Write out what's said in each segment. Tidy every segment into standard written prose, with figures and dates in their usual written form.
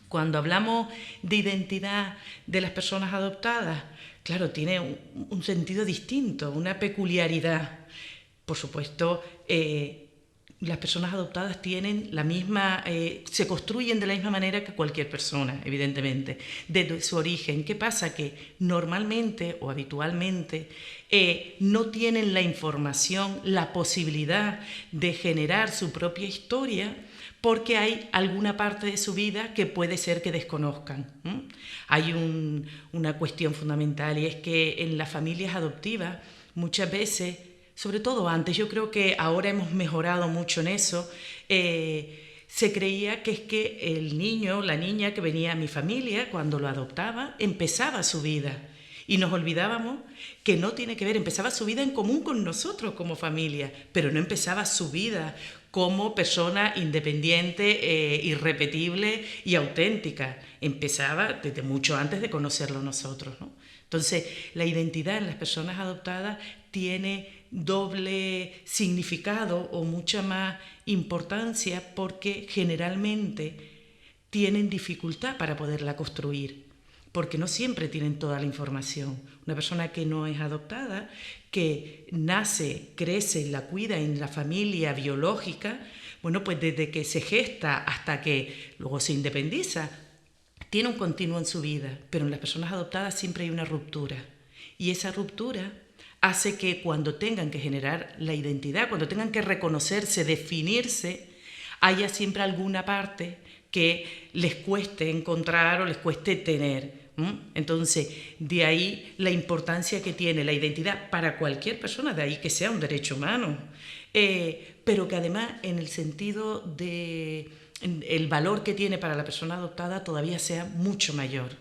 Cuando hablamos de identidad de las personas adoptadas, claro, tiene un sentido distinto, una peculiaridad. Por supuesto, las personas adoptadas tienen la misma, se construyen de la misma manera que cualquier persona, evidentemente, desde su origen. ¿Qué pasa? Que normalmente o habitualmente no tienen la información, la posibilidad de generar su propia historia, porque hay alguna parte de su vida que puede ser que desconozcan. Hay una cuestión fundamental, y es que en las familias adoptivas muchas veces, sobre todo antes, yo creo que ahora hemos mejorado mucho en eso, se creía que es que el niño, la niña que venía a mi familia, cuando lo adoptaba, empezaba su vida. Y nos olvidábamos que no tiene que ver, empezaba su vida en común con nosotros como familia, pero no empezaba su vida como persona independiente, irrepetible y auténtica. Empezaba desde mucho antes de conocerlo nosotros, ¿no? Entonces, la identidad en las personas adoptadas tiene doble significado o mucha más importancia, porque generalmente tienen dificultad para poderla construir, porque no siempre tienen toda la información. Una persona que no es adoptada, que nace, crece, la cuida en la familia biológica, bueno, pues desde que se gesta hasta que luego se independiza, tiene un continuo en su vida, pero en las personas adoptadas siempre hay una ruptura. Y esa ruptura hace que cuando tengan que generar la identidad, cuando tengan que reconocerse, definirse, haya siempre alguna parte que les cueste encontrar o les cueste tener. Entonces, de ahí la importancia que tiene la identidad para cualquier persona, de ahí que sea un derecho humano, pero que además en el sentido de el valor que tiene para la persona adoptada todavía sea mucho mayor.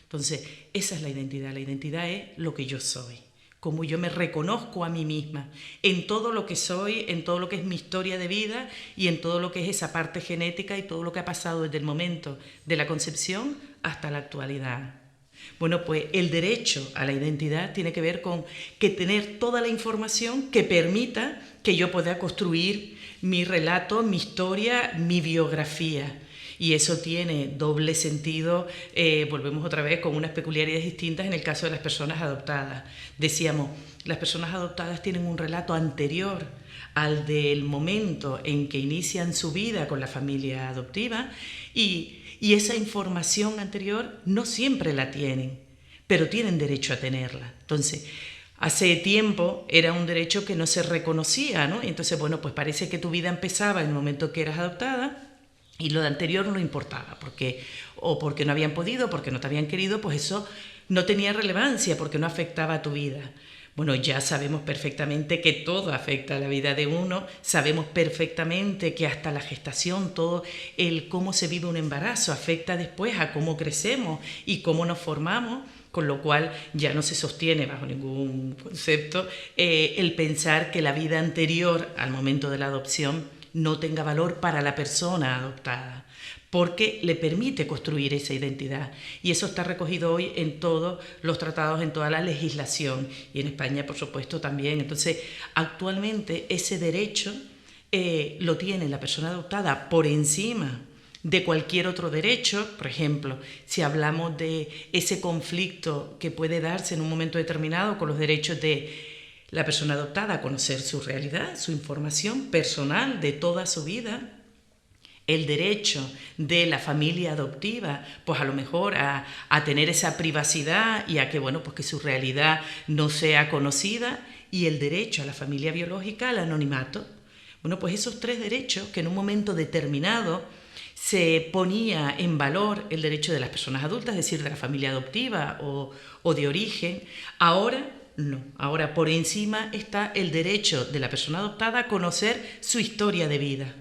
Entonces, esa es la identidad es lo que yo soy, cómo yo me reconozco a mí misma, en todo lo que soy, en todo lo que es mi historia de vida y en todo lo que es esa parte genética y todo lo que ha pasado desde el momento de la concepción hasta la actualidad. Bueno, pues el derecho a la identidad tiene que ver con que tener toda la información que permita que yo pueda construir mi relato, mi historia, mi biografía. Y eso tiene doble sentido, volvemos otra vez con unas peculiaridades distintas en el caso de las personas adoptadas. Decíamos, las personas adoptadas tienen un relato anterior al del momento en que inician su vida con la familia adoptiva, y esa información anterior no siempre la tienen, pero tienen derecho a tenerla. Entonces, hace tiempo era un derecho que no se reconocía, ¿no? Y entonces, bueno, pues parece que tu vida empezaba en el momento que eras adoptada, y lo de anterior no importaba, porque no habían podido, porque no te habían querido, pues eso no tenía relevancia, porque no afectaba a tu vida. Bueno, ya sabemos perfectamente que todo afecta a la vida de uno, sabemos perfectamente que hasta la gestación, todo el cómo se vive un embarazo afecta después a cómo crecemos y cómo nos formamos, con lo cual ya no se sostiene bajo ningún concepto el pensar que la vida anterior al momento de la adopción no tenga valor para la persona adoptada, porque le permite construir esa identidad. Y eso está recogido hoy en todos los tratados, en toda la legislación, y en España, por supuesto, también. Entonces, actualmente ese derecho lo tiene la persona adoptada por encima de cualquier otro derecho. Por ejemplo, si hablamos de ese conflicto que puede darse en un momento determinado con los derechos de la persona adoptada a conocer su realidad, su información personal de toda su vida, el derecho de la familia adoptiva, pues a lo mejor a tener esa privacidad y a que, bueno, pues que su realidad no sea conocida, y el derecho a la familia biológica al anonimato. Bueno, pues esos tres derechos que en un momento determinado se ponía en valor el derecho de las personas adultas, es decir, de la familia adoptiva o de origen, ahora no. Ahora por encima está el derecho de la persona adoptada a conocer su historia de vida.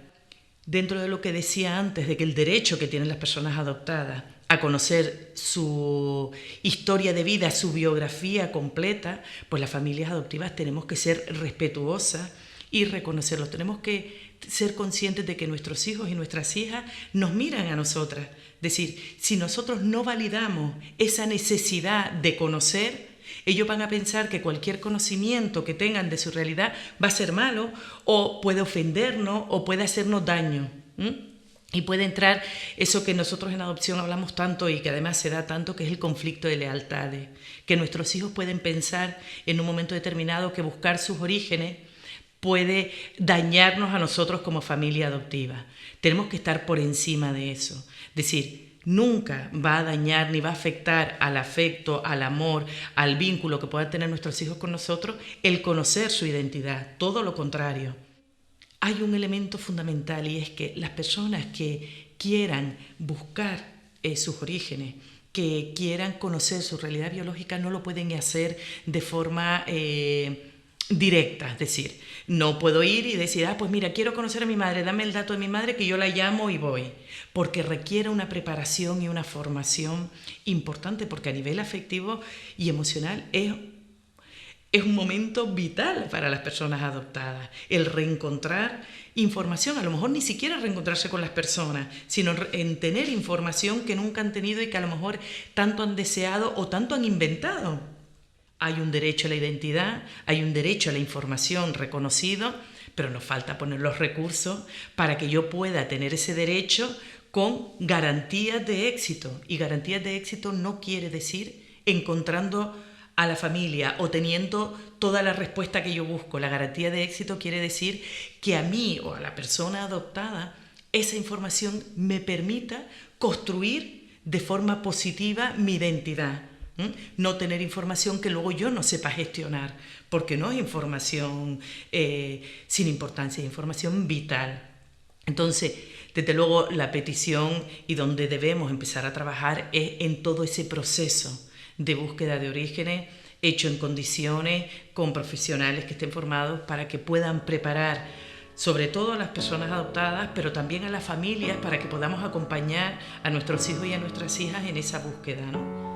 Dentro de lo que decía antes, de que el derecho que tienen las personas adoptadas a conocer su historia de vida, su biografía completa, pues las familias adoptivas tenemos que ser respetuosas y reconocerlos. Tenemos que ser conscientes de que nuestros hijos y nuestras hijas nos miran a nosotras. Es decir, si nosotros no validamos esa necesidad de conocer, ellos van a pensar que cualquier conocimiento que tengan de su realidad va a ser malo, o puede ofendernos, o puede hacernos daño. Y puede entrar eso que nosotros en adopción hablamos tanto y que además se da tanto, que es el conflicto de lealtades. Que nuestros hijos pueden pensar en un momento determinado que buscar sus orígenes puede dañarnos a nosotros como familia adoptiva. Tenemos que estar por encima de eso. Es decir, nunca va a dañar ni va a afectar al afecto, al amor, al vínculo que puedan tener nuestros hijos con nosotros el conocer su identidad. Todo lo contrario. Hay un elemento fundamental y es que las personas que quieran buscar sus orígenes, que quieran conocer su realidad biológica, no lo pueden hacer de forma directa. Es decir, no puedo ir y decir, pues mira, quiero conocer a mi madre, dame el dato de mi madre que yo la llamo y voy. Porque requiere una preparación y una formación importante, porque a nivel afectivo y emocional es un momento vital para las personas adoptadas, el reencontrar información, a lo mejor ni siquiera reencontrarse con las personas, sino en tener información que nunca han tenido y que a lo mejor tanto han deseado o tanto han inventado. Hay un derecho a la identidad, hay un derecho a la información reconocido, pero nos falta poner los recursos para que yo pueda tener ese derecho con garantías de éxito. Y garantías de éxito no quiere decir encontrando a la familia o teniendo toda la respuesta que yo busco. La garantía de éxito quiere decir que a mí o a la persona adoptada esa información me permita construir de forma positiva mi identidad. No tener información que luego yo no sepa gestionar, porque no es información sin importancia, es información vital. Entonces, desde luego, la petición y donde debemos empezar a trabajar es en todo ese proceso de búsqueda de orígenes, hecho en condiciones, con profesionales que estén formados para que puedan preparar sobre todo a las personas adoptadas, pero también a las familias para que podamos acompañar a nuestros hijos y a nuestras hijas en esa búsqueda, ¿no?